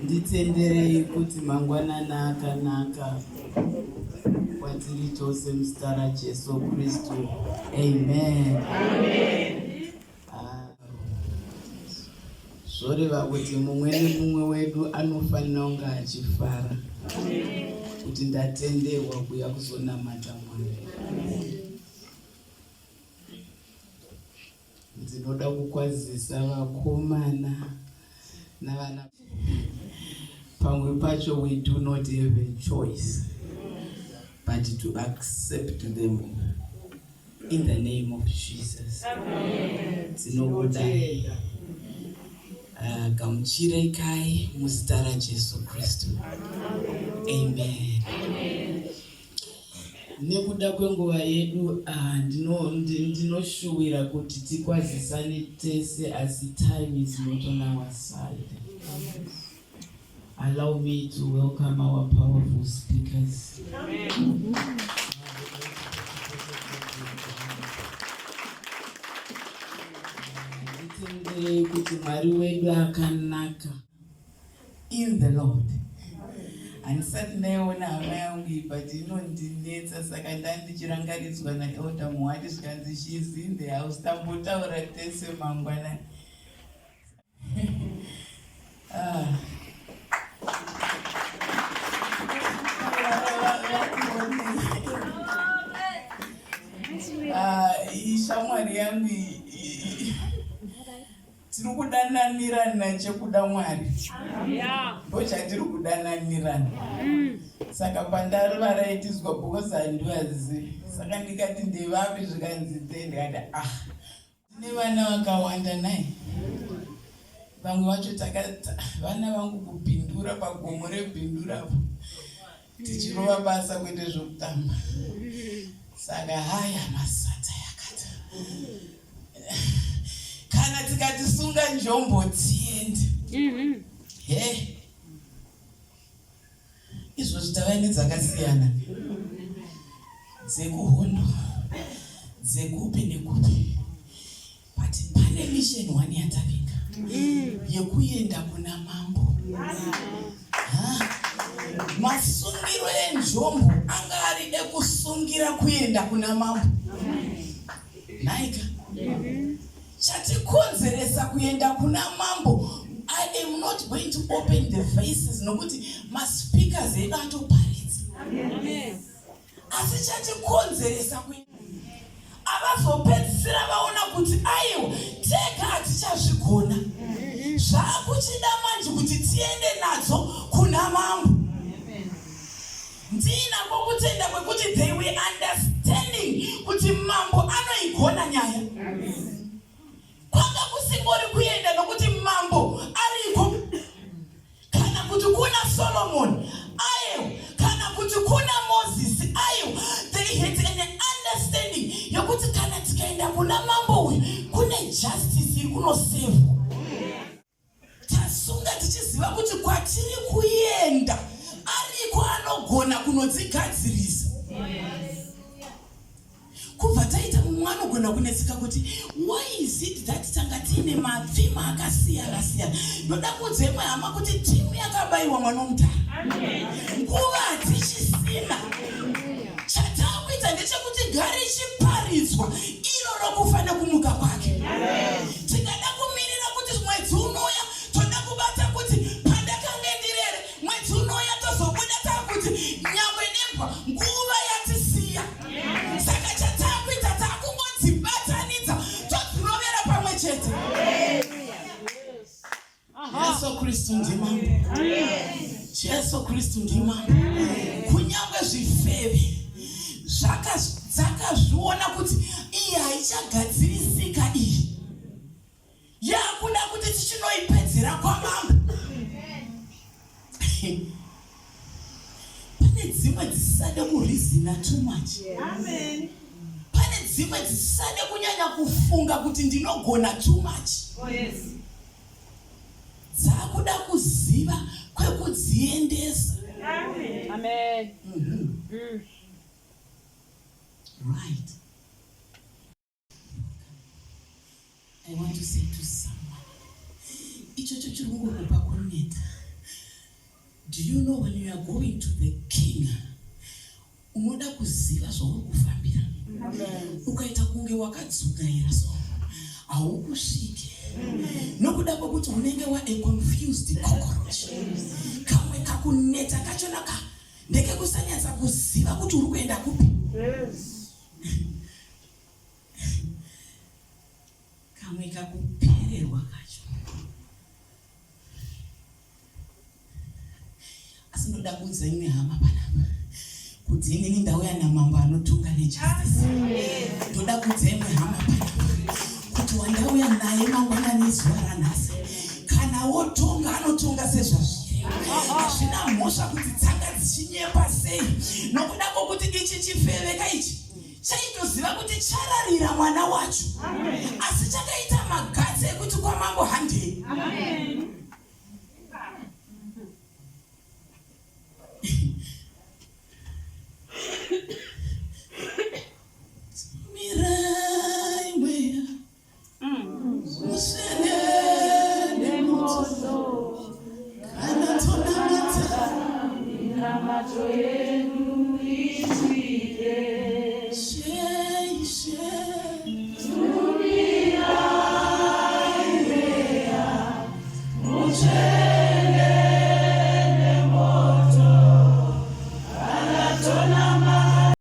Nditenderei kuti mangwanana akanaka kwatiri tose muzita raJesu Kristu. Amen. Zvoreva kuti mumwe nemumwe wedu anofanira kunge achifara kuti ndatenderwa kuya kuzonamata Mwari. Ndinoda kukwazisa vakomana navana. Pamwe pacho we do not have a choice but to accept them in the name of Jesus. Tinoda gamuchirei kai muzita raJesu Kristu. Amen. Nekuda kwenguva yedu ndinoshuwira kuti tikwazisane tese as time is not on our side. Allow me to welcome our powerful speakers. Amen. Kuti Mwari wedu akanaka in the Lord. Handisati ndaiona hama yangu but inondinetsa saka ndandichirangaridzwa naElder Muhati zvikanzi she is in the house. Tambotaura tese mangwana. Ishamwari yangu tiri kudananirana chekuda Mwari. Ndochatiri kudananirana. Saka pandari varaitizwa because handivazivi. Saka ndikati ndevapi zvikanzi ndikati tine vana vakawanda nai. Vamwe vacho vana vangu kupindura pagomo rebhindurapo. Tichirova basa kuite zvokutamba. Saka haya masata yakata. Kana tikati sunga jombo tiende. Izvo zvitavaini dzakasiyana. Dzekuhondo. Dzekupi nekupi. But pane mission one yatavika. Yekuenda kuna mambo. Masungiro enjombo anga ari ekusungira kuenda kuna mambo. Naika. Chatikonzeresa kuenda kuna mambo. I am not going to open the faces nokuti maspeakers edu atoparidza. Asi chatikonzeresa kuenda. Avazopedzisira vaona kuti aiwa tega hatichazvigona. Zvakuchida manje kuti tiende nadzo kuna mambo. Ndinako kutenda kwekuti they were understanding kuti mambo anoigona nyaya. Kwanga kusingori kuenda nokuti mambo ariko. Kana kuti kuna Solomon ayo, kana kuti kuna Moses ayo, they had an understanding yokuti kana tikaenda kuna mambo uyu kune justice iri kunosevwa. Tasunga tichiziva kuti kwatiri kuenda ariko anogona kunodzigadzirisa. Kubva taita mumwe anogona kunetsika kuti why is it that tanga tiine mapfima akasiyana siyana. Ndoda kuudza imwe hama kuti timu yakabayiwa mwana womutara. Nguva hadzichisina. Chatakuita ndechekuti gare ichiparidzwa iro rokufanira kumuka kwake. Tikada kumirira kuti mwedzi unouya toda kubata kuti pandakanga ndirere mwedzi unouya tozobuda takuti nyangwe nembwa nguva yatisiya. Saka chatakuita takungodzibatanidza todzirovera pamwe chete. Yesu Kristu ndimambo. Yesu Kristu ndimambo. Kunyangwe zvifeve dzakazviona kuti iyi haichagadzirisika iyi. Yakuda kuti tichinoipedzera kwaMambo. Pane dzimwe dzisisade kurizina too much. Pane dzimwe dzisisade kunyanya kufunga kuti ndinogona too much. Dzakuda kuziva kwekudziendesa. Amen. Right. I want to say to someone, do you know when you are going to the king, unoda kuziva zvokufambira. Ukaita kunge wakadzugaira so haukusviki. Nokuda kwokuti unenge wa a confused cockroach. Kamwe kakuneta kachona ka ndeke kusanyatsa kuziva kuti uri kuenda kupi. Kamwe kakupererwa kacho. Asi ndoda kuudza imwe hama panapa kuti inini ndauya naMambo anotonga nejustice. Ndoda kuudza imwe hama panapa kuti wandauya naye mangwanani zuva ranhasi, kana wotonga anotonga sezvazviri. Hazvina mhosva kuti tsanga dzichinyepa sei, nokuda kwokuti ichi chifeveka ichi chaitoziva kuti chararira mwana wacho, asi chakaita magatsi ekuti kwaMambo handei. Amen.